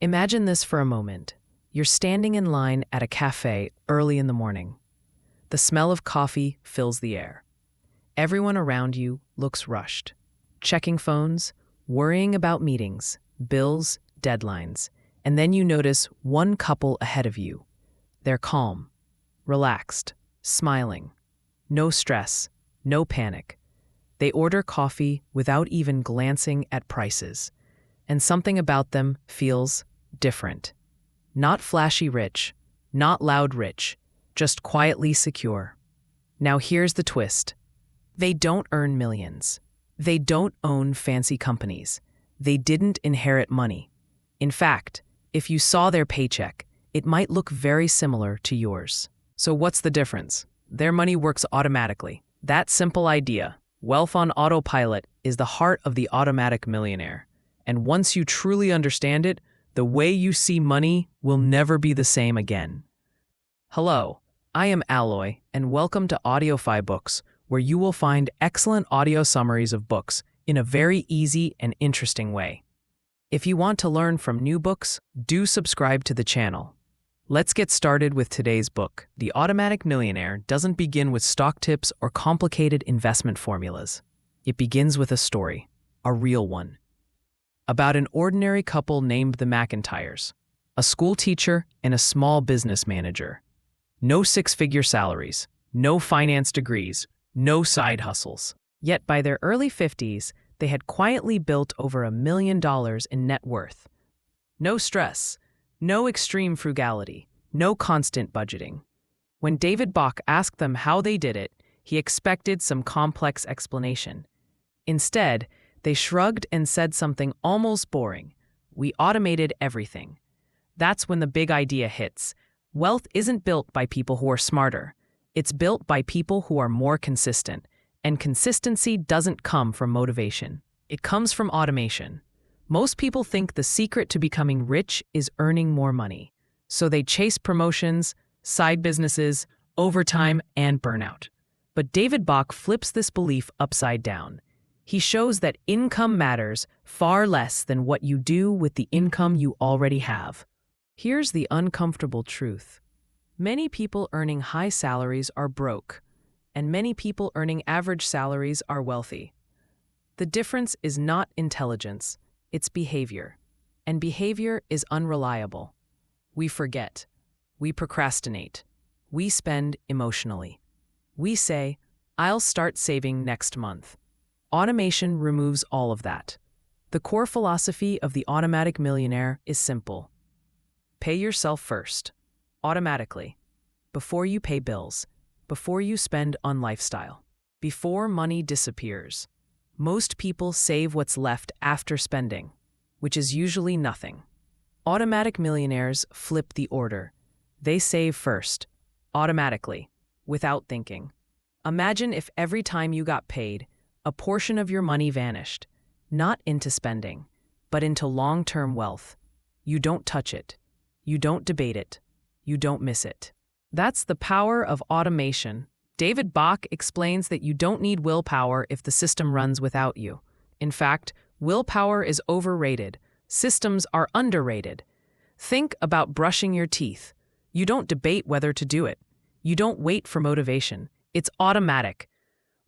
Imagine this for a moment. You're standing in line at a cafe early in the morning. The smell of coffee fills the air. Everyone around you looks rushed, checking phones, worrying about meetings, bills, deadlines, and then you notice one couple ahead of you. They're calm, relaxed, smiling. No stress, no panic. They order coffee without even glancing at prices, and something about them feels different. Not flashy rich, not loud rich, just quietly secure. Now here's the twist. They don't earn millions. They don't own fancy companies. They didn't inherit money. In fact, if you saw their paycheck, it might look very similar to yours. So what's the difference? Their money works automatically. That simple idea, wealth on autopilot, is the heart of the Automatic Millionaire. And once you truly understand it, the way you see money will never be the same again. Hello, I am Alloy, and welcome to Audiofybooks, where you will find excellent audio summaries of books in a very easy and interesting way. If you want to learn from new books, do subscribe to the channel. Let's get started with today's book. The Automatic Millionaire doesn't begin with stock tips or complicated investment formulas. It begins with a story, a real one, about an ordinary couple named the McIntyres, a school teacher and a small business manager. No six-figure salaries, no finance degrees, no side hustles. Yet by their early 50s, they had quietly built over $1 million in net worth. No stress, no extreme frugality, no constant budgeting. When David Bach asked them how they did it, he expected some complex explanation. Instead, they shrugged and said something almost boring. We automated everything. That's when the big idea hits. Wealth isn't built by people who are smarter. It's built by people who are more consistent. And consistency doesn't come from motivation. It comes from automation. Most people think the secret to becoming rich is earning more money. So they chase promotions, side businesses, overtime, and burnout. But David Bach flips this belief upside down. He shows that income matters far less than what you do with the income you already have. Here's the uncomfortable truth. Many people earning high salaries are broke, and many people earning average salaries are wealthy. The difference is not intelligence, it's behavior. And behavior is unreliable. We forget. We procrastinate. We spend emotionally. We say, I'll start saving next month. Automation removes all of that. The core philosophy of the Automatic Millionaire is simple. Pay yourself first, automatically, before you pay bills, before you spend on lifestyle, before money disappears. Most people save what's left after spending, which is usually nothing. Automatic millionaires flip the order. They save first, automatically, without thinking. Imagine if every time you got paid, a portion of your money vanished, not into spending, but into long-term wealth. You don't touch it. You don't debate it. You don't miss it. That's the power of automation. David Bach explains that you don't need willpower if the system runs without you. In fact, willpower is overrated. Systems are underrated. Think about brushing your teeth. You don't debate whether to do it. You don't wait for motivation. It's automatic.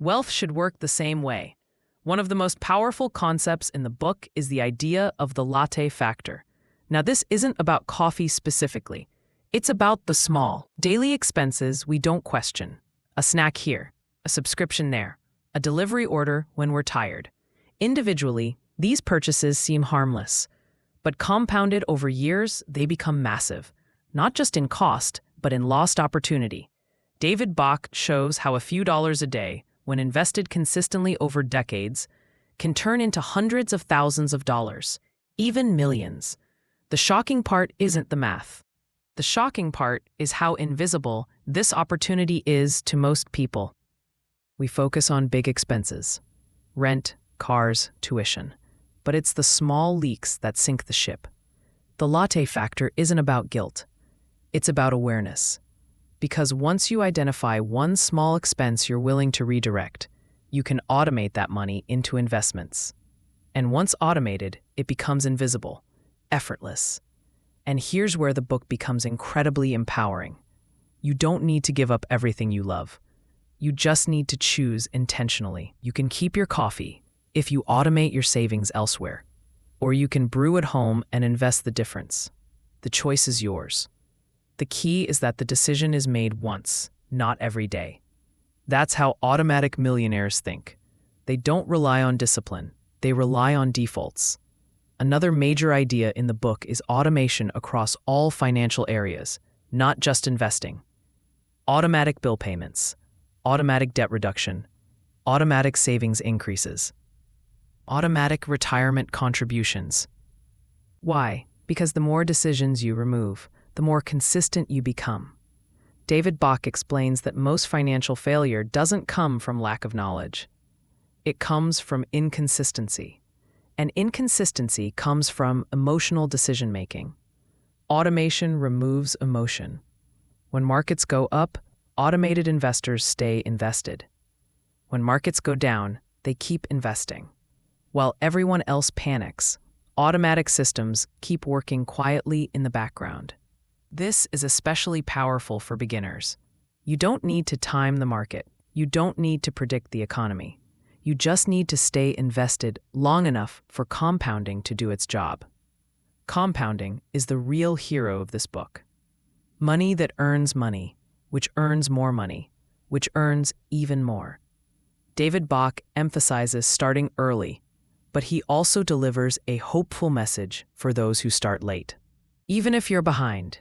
Wealth should work the same way. One of the most powerful concepts in the book is the idea of the latte factor. Now, this isn't about coffee specifically. It's about the small, daily expenses we don't question. A snack here, a subscription there, a delivery order when we're tired. Individually, these purchases seem harmless, but compounded over years, they become massive, not just in cost, but in lost opportunity. David Bach shows how a few dollars a day, when invested consistently over decades, can turn into hundreds of thousands of dollars, even millions. The shocking part isn't the math. The shocking part is how invisible this opportunity is to most people. We focus on big expenses, rent, cars, tuition, but it's the small leaks that sink the ship. The latte factor isn't about guilt. It's about awareness. Because once you identify one small expense you're willing to redirect, you can automate that money into investments. And once automated, it becomes invisible, effortless. And here's where the book becomes incredibly empowering. You don't need to give up everything you love. You just need to choose intentionally. You can keep your coffee if you automate your savings elsewhere, or you can brew at home and invest the difference. The choice is yours. The key is that the decision is made once, not every day. That's how automatic millionaires think. They don't rely on discipline. They rely on defaults. Another major idea in the book is automation across all financial areas, not just investing. Automatic bill payments, automatic debt reduction, automatic savings increases, automatic retirement contributions. Why? Because the more decisions you remove, the more consistent you become. David Bach explains that most financial failure doesn't come from lack of knowledge. It comes from inconsistency. And inconsistency comes from emotional decision-making. Automation removes emotion. When markets go up, automated investors stay invested. When markets go down, they keep investing. While everyone else panics, automatic systems keep working quietly in the background. This is especially powerful for beginners. You don't need to time the market. You don't need to predict the economy. You just need to stay invested long enough for compounding to do its job. Compounding is the real hero of this book. Money that earns money, which earns more money, which earns even more. David Bach emphasizes starting early, but he also delivers a hopeful message for those who start late. Even if you're behind,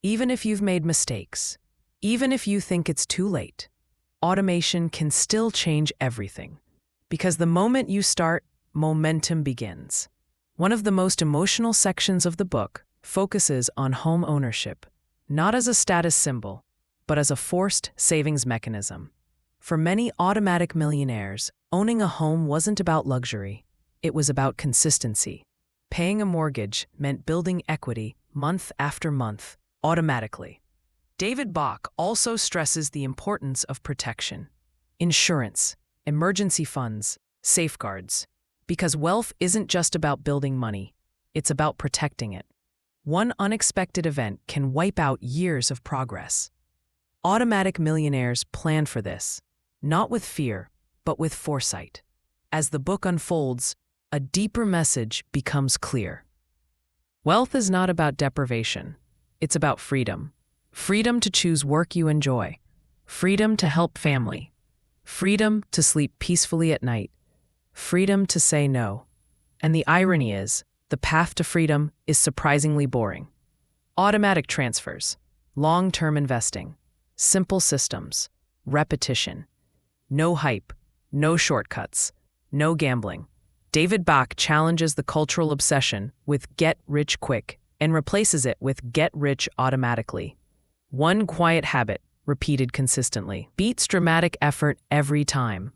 even if you've made mistakes, even if you think it's too late, automation can still change everything. Because the moment you start, momentum begins. One of the most emotional sections of the book focuses on home ownership, not as a status symbol, but as a forced savings mechanism. For many automatic millionaires, owning a home wasn't about luxury. It was about consistency. Paying a mortgage meant building equity month after month, automatically. David Bach also stresses the importance of protection, insurance, emergency funds, safeguards. Because wealth isn't just about building money, it's about protecting it. One unexpected event can wipe out years of progress. Automatic millionaires plan for this, not with fear, but with foresight. As the book unfolds, a deeper message becomes clear. Wealth is not about deprivation. It's about freedom. Freedom to choose work you enjoy. Freedom to help family. Freedom to sleep peacefully at night. Freedom to say no. And the irony is, the path to freedom is surprisingly boring. Automatic transfers, long-term investing, simple systems, repetition. No hype, no shortcuts, no gambling. David Bach challenges the cultural obsession with get rich quick and replaces it with get rich automatically. One quiet habit, repeated consistently, beats dramatic effort every time.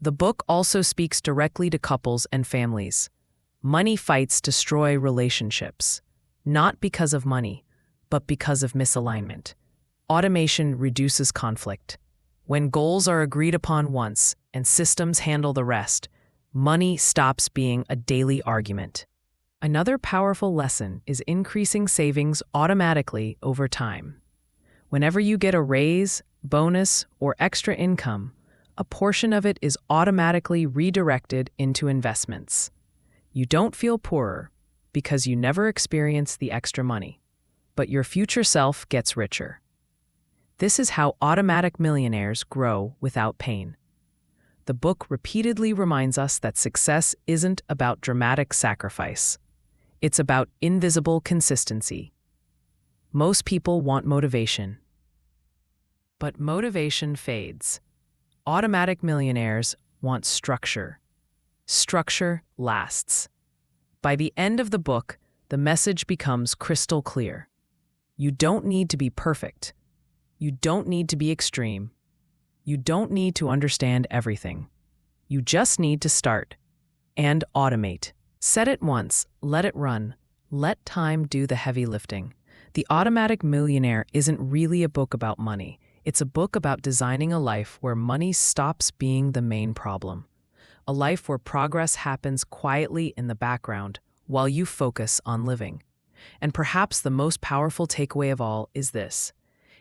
The book also speaks directly to couples and families. Money fights destroy relationships, not because of money, but because of misalignment. Automation reduces conflict. When goals are agreed upon once and systems handle the rest, money stops being a daily argument. Another powerful lesson is increasing savings automatically over time. Whenever you get a raise, bonus, or extra income, a portion of it is automatically redirected into investments. You don't feel poorer because you never experience the extra money, but your future self gets richer. This is how automatic millionaires grow without pain. The book repeatedly reminds us that success isn't about dramatic sacrifice. It's about invisible consistency. Most people want motivation, but motivation fades. Automatic millionaires want structure. Structure lasts. By the end of the book, the message becomes crystal clear. You don't need to be perfect. You don't need to be extreme. You don't need to understand everything. You just need to start and automate. Set it once, let it run. Let time do the heavy lifting. The Automatic Millionaire isn't really a book about money. It's a book about designing a life where money stops being the main problem. A life where progress happens quietly in the background while you focus on living. And perhaps the most powerful takeaway of all is this: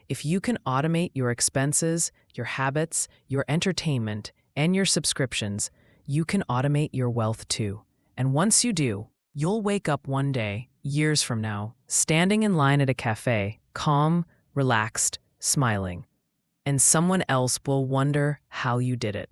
if you can automate your expenses, your habits, your entertainment, and your subscriptions, you can automate your wealth too. And once you do, you'll wake up one day, years from now, standing in line at a cafe, calm, relaxed, smiling. And someone else will wonder how you did it.